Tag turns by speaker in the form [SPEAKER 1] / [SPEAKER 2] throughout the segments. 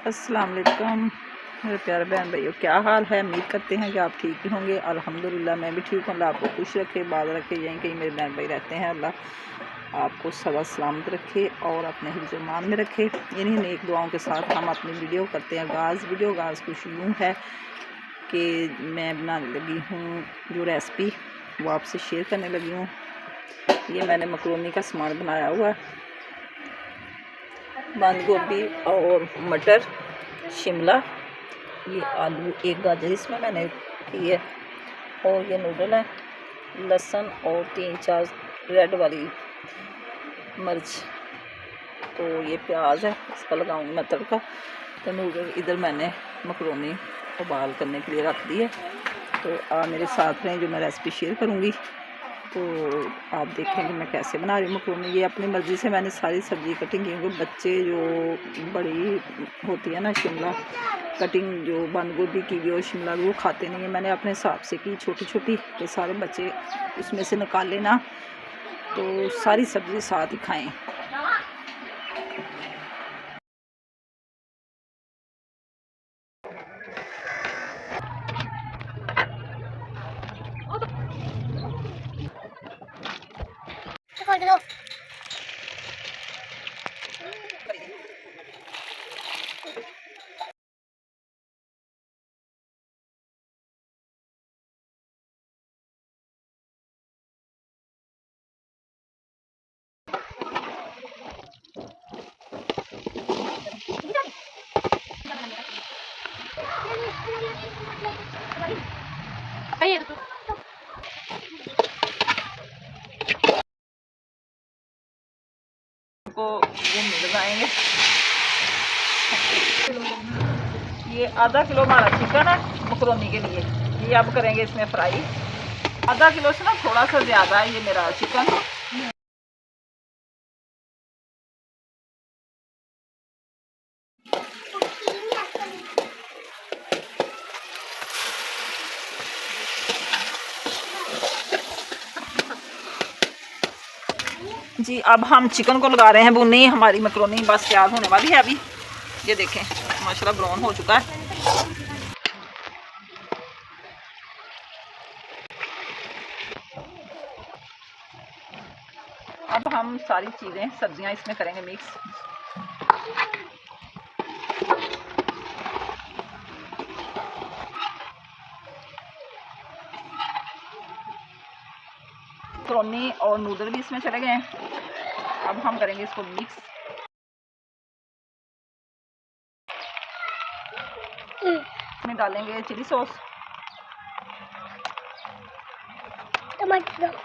[SPEAKER 1] अस्सलाम वालेकुम मेरे प्यारे बहन भाइयों, क्या हाल है। उम्मीद करते हैं कि आप ठीक ही होंगे। अल्हम्दुलिल्लाह मैं भी ठीक हूँ। अल्लाह आपको खुश रखे, बात रखे। यहीं कहीं मेरे बहन भाई रहते हैं, अल्लाह आपको सदा सलामत रखे और अपने हिफ्ज़-ओ-मान में रखे। इन्हीं नेक दुआओं के साथ हम अपनी वीडियो करते हैं आगाज़। वीडियो आगाज़ कुछ यूँ है कि मैं बनाने लगी हूँ जो रेसिपी, वो आपसे शेयर करने लगी हूँ। ये मैंने मकरोनी का सामान बनाया हुआ है, बंद गोभी और मटर, शिमला, ये आलू, एक गाजर इसमें मैंने की है, और ये नूडल है, लहसुन और 3-4 रेड वाली मिर्च, तो ये प्याज है, इसका लगाऊंगी मैं तड़का। तो नूडल इधर मैंने मकरोनी उबाल करने के लिए रख दी है। तो मेरे साथ रहें, जो मैं रेसिपी शेयर करूँगी। तो आप देखेंगे मैं कैसे बना रही हूँ मकरोनी। ये अपनी मर्ज़ी से मैंने सारी सब्ज़ी कटिंग की, क्योंकि बच्चे जो बड़ी होती है ना शिमला कटिंग, जो बंद गोभी की भी और शिमला भी, वो खाते नहीं है। मैंने अपने हिसाब से की छोटी छोटी, कि सारे बच्चे उसमें से निकाले ना, तो सारी सब्ज़ी साथ ही खाएँ। को भून लगाएंगे। ये आधा किलो हमारा चिकन है मकरोनी के लिए। ये अब करेंगे इसमें फ्राई। आधा किलो से ना थोड़ा सा ज़्यादा है ये मेरा चिकन। जी अब हम चिकन को लगा रहे हैं भुनने। हमारी मकरोनी बस तैयार होने वाली है अभी। ये देखें माशाल्लाह ब्राउन हो चुका है। अब हम सारी चीज़ें सब्जियां इसमें करेंगे मिक्स। मकरोनी और नूडल भी इसमें चले गए हैं। अब हम करेंगे इसको मिक्स। इसमें डालेंगे चिली सॉस, टमाटर,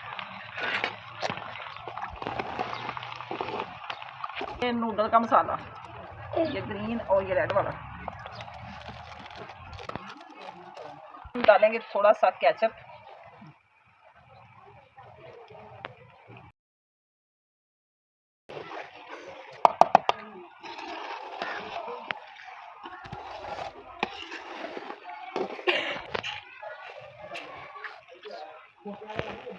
[SPEAKER 1] ये नूडल का मसाला, ये ग्रीन और ये रेड वाला। डालेंगे थोड़ा सा केचप,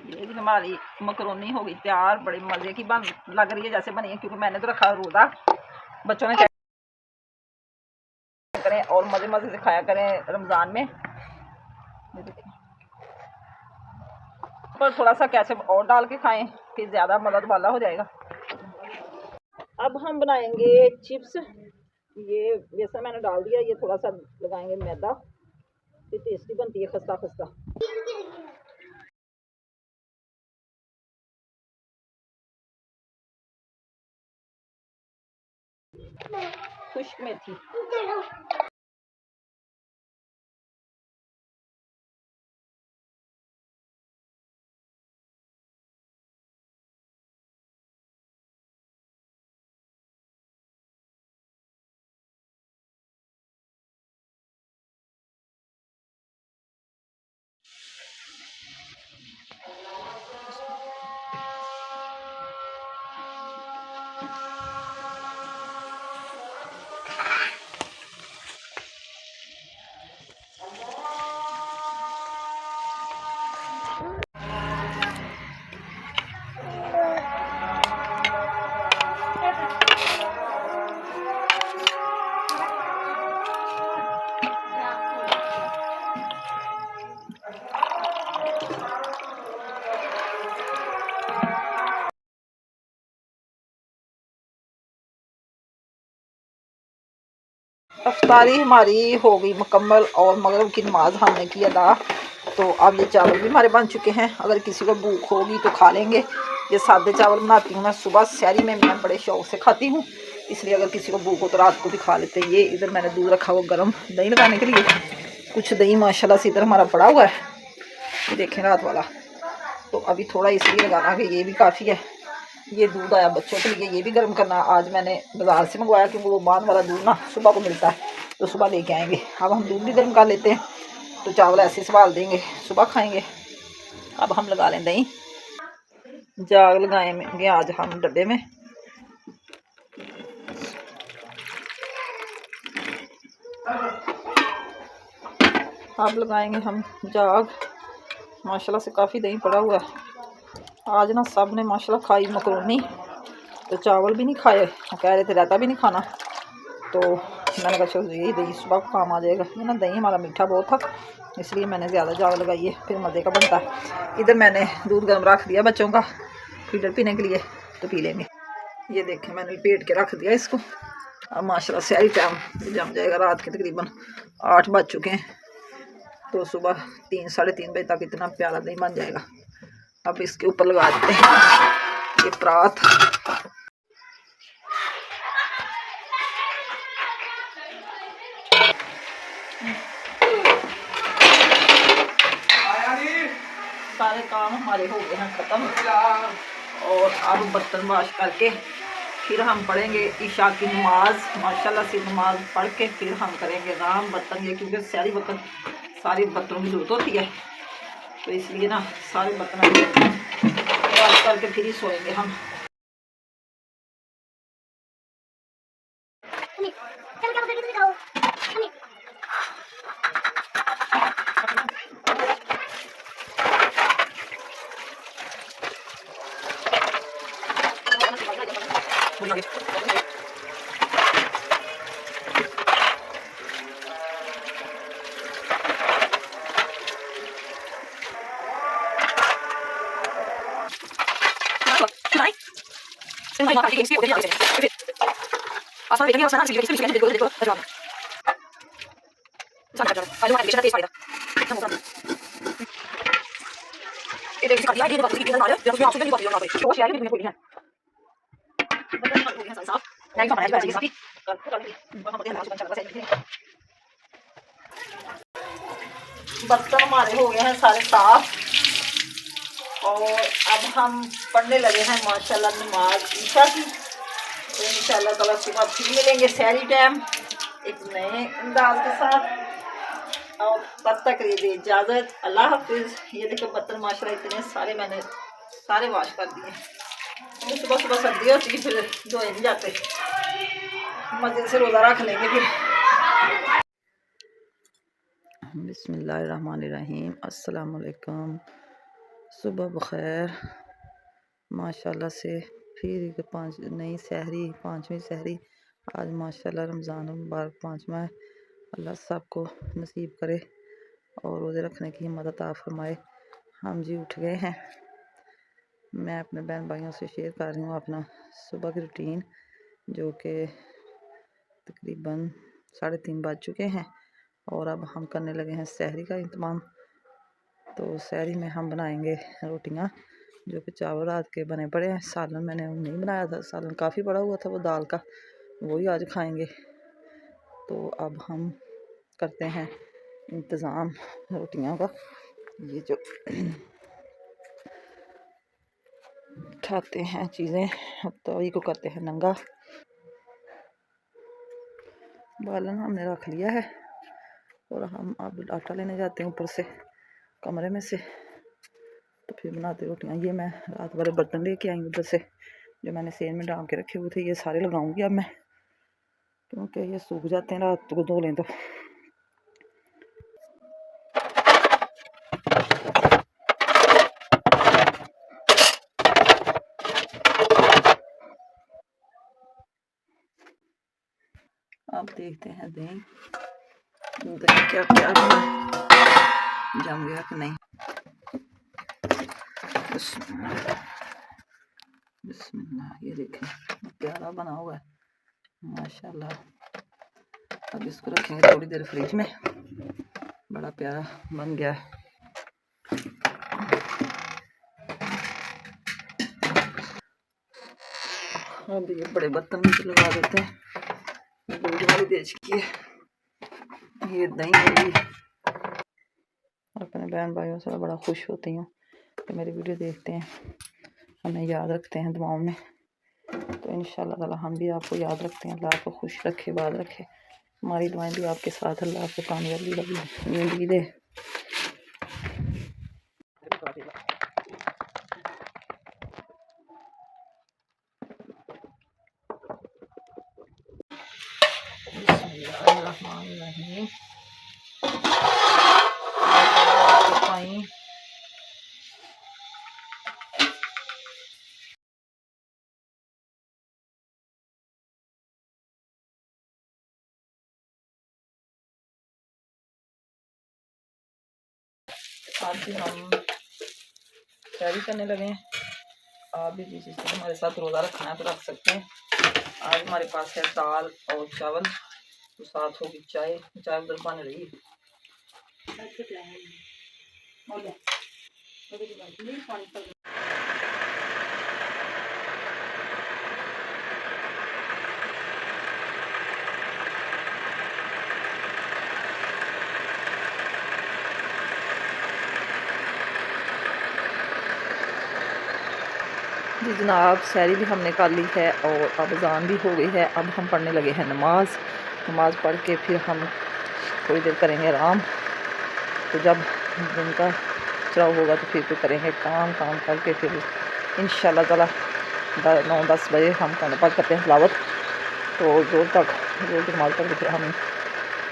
[SPEAKER 1] ये हमारी मकरोनी हो गई तैयार। बड़े मज़े की बन लग रही है जैसे बनी है, क्योंकि मैंने तो रखा रोज़ा। बच्चों ने करें और मज़े मज़े से खाया करें रमज़ान में। पर थोड़ा सा केचप और डाल के खाएं, फिर ज़्यादा मज़ा वाला हो जाएगा। अब हम बनाएंगे चिप्स। ये बेसन मैंने डाल दिया, ये थोड़ा सा लगाएंगे मैदा, ये टेस्टी बनती है खस्ता खस्ता। खुश्क मेथी, अफ्तारी हमारी हो गई मुकम्मल और मगरिब की नमाज़ हमने की अदा। तो अब ये चावल भी हमारे बन चुके हैं। अगर किसी को भूख होगी तो खा लेंगे। ये सादे चावल बनाती हूँ मैं सुबह सहरी में, मैं बड़े शौक़ से खाती हूँ, इसलिए अगर किसी को भूख हो तो रात को भी खा लेते हैं। ये इधर मैंने दूध रखा हुआ गर्म दही लगाने के लिए। कुछ दही माशाल्लाह से इधर हमारा पड़ा हुआ है, ये देखें रात वाला। तो अभी थोड़ा इसलिए लगाना कि ये भी काफ़ी है। ये दूध आया बच्चों के लिए, ये भी गर्म करना। आज मैंने बाज़ार से मंगवाया क्योंकि वो बांध वाला दूध ना सुबह को मिलता है, तो सुबह लेके आएंगे। अब हम दूध भी गर्म कर लेते हैं, तो चावल ऐसे संभाल देंगे, सुबह खाएंगे। अब हम लगा लें दही, जाग लगाएंगे आज हम डब्बे में। अब लगाएंगे हम जाग। माशाल्लाह से काफ़ी दही पड़ा हुआ है। आज ना सब ने माशाल्लाह खाई मकरोनी, तो चावल भी नहीं खाए, कह रहे थे रायता भी नहीं खाना। तो मैंने कहा चलो यही दही सुबह को काम आ जाएगा। ये ना दही हमारा मीठा बहुत था, इसलिए मैंने ज़्यादा जाग लगाई है, फिर मज़े का बनता है। इधर मैंने दूध गर्म रख दिया बच्चों का फीडर पीने के लिए, तो पी लेंगे। ये देखें मैंने लपेट के रख दिया इसको। अब माशाल्लाह सहरी टाइम जम जाएगा। रात के तकरीबन 8 बज चुके हैं, तो सुबह 3 साढ़े 3 बजे तक इतना प्यारा दही बन जाएगा। अब इसके ऊपर लगा देते हैं ये परात। सारे काम हमारे हो गए हैं ख़त्म, और अब बर्तन वाश करके फिर हम पढ़ेंगे ईशा की नमाज। माशाल्लाह से नमाज पढ़ के फिर हम करेंगे आराम बर्तन ये, क्योंकि सारी वक्त सारे बर्तनों की ज़रूरत होती है, तो इसलिए ना सारे बर्तन वाश करके फिर ही सोएंगे हम। बर्तन हमारे हो गए हैं सारे साफ, और अब हम पढ़ने लगे हैं माशाल्लाह नमाज ईशा की। तो इंशाल्लाह ताला सुबह फिर मिलेंगे सहरी टाइम एक नए अंदाज के साथ, और तब तक ये दे इजाज़त, अल्लाह हाफिज़। ये देखो बर्तन माशाल्लाह इतने सारे मैंने सारे वाश कर दिए। तो सुबह सुबह सर्दी होती है फिर धोए नहीं जाते, मज़े से रोज़ा रख लेंगे फिर। बिस्मिल्लाहिर्रहमानिर्रहीम, अस्सलाम वालेकुम, सुबह बखैर। माशाल्लाह से फिर एक नई सहरी, 5वीं सहरी आज माशाल्लाह। रमज़ान मुबारक 5वां है, अल्लाह सबको नसीब करे और रोज़े रखने की हिम्मत अता फरमाए। हम जी उठ गए हैं। मैं अपने बहन भाइयों से शेयर कर रही हूँ अपना सुबह की रूटीन, जो कि तकरीबन 3:30 बज चुके हैं, और अब हम करने लगे हैं सहरी का इंतज़ाम। तो सहरी में हम बनाएंगे रोटियां, जो कि चावल रात के बने पड़े हैं। सालन मैंने नहीं बनाया था, सालन काफ़ी बड़ा हुआ था वो दाल का, वही आज खाएंगे। तो अब हम करते हैं इंतज़ाम रोटियों का। ये जो उठाते हैं चीज़ें, तवी को करते हैं नंगा। बालन हमने रख लिया है, और हम अब आटा लेने जाते हैं ऊपर से कमरे में से, तो फिर बनाते रोटियां। ये मैं रात वाले बर्तन लेके आई उधर से, जो मैंने सेन में डाल के रखे हुए थे, ये सारे लगाऊंगी अब मैं, क्योंकि ये सूख जाते हैं रात को धो लें तो। अब देखते हैं दही क्या क्या जम गया कि नहीं। बिस्मिल्लाह, ये देखें प्यारा बना हुआ है माशाल्लाह। अब इसको रखेंगे थोड़ी देर फ्रिज में। बड़ा प्यारा बन गया है। अब ये बड़े बर्तन में लगा देते हैं। दूध वाली देश की है ये दही होगी। अपने बहन भाइयों से बड़ा खुश होती हूँ कि मेरी वीडियो देखते हैं, हमें याद रखते हैं दुआओं में। तो इंशाल्लाह ताला हम भी आपको याद रखते हैं। अल्लाह आपको खुश रखे, बात रखे। हमारी दुआएं भी आपके साथ। अल्लाह आपको कामयाबी वाली ज़िंदगी दे। बिस्मिल्लाहिर्रहमानिर्रहीम। आज भी हम तैयारी करने लगे हैं। आप भी जिस चीज़ से हमारे साथ रोज़ा रखना है तो रख सकते हैं। आज हमारे पास है दाल और चावल, तो साथ होगी चाय। चाय उधर बन रही है। जी जनाब, सैरी भी हमने कर ली है और अब अज़ान भी हो गई है। अब हम पढ़ने लगे हैं नमाज़ पढ़ के फिर हम थोड़ी देर करेंगे आराम। तो जब दिन का चढ़ाव होगा तो फिर करेंगे काम करके फिर इंशाल्लाह ताला 9-10 बजे हम पाठ करते हैं तिलावत। तो जोर तक नमाज़ पढ़ के फिर हम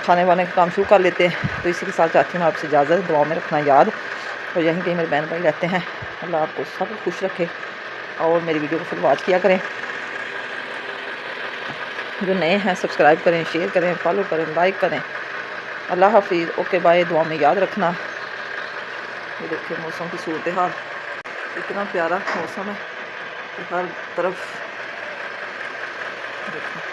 [SPEAKER 1] खाने वाने का काम शुरू कर लेते हैं। तो इसी के साथ चाहती हूँ आपसे इजाज़त। दुआ में रखना याद। और यहीं कहीं मेरे बहन भाई रहते हैं। अल्लाह आपको सब खुश रखे और मेरी वीडियो को फुल वॉच किया करें। जो नए हैं सब्सक्राइब करें, शेयर करें, फॉलो करें, लाइक करें। अल्लाह हाफिज़। Okay bye. दुआ में याद रखना। ये देखिए मौसम की सूरत हाल, इतना प्यारा मौसम है कि हर तरफ देखो।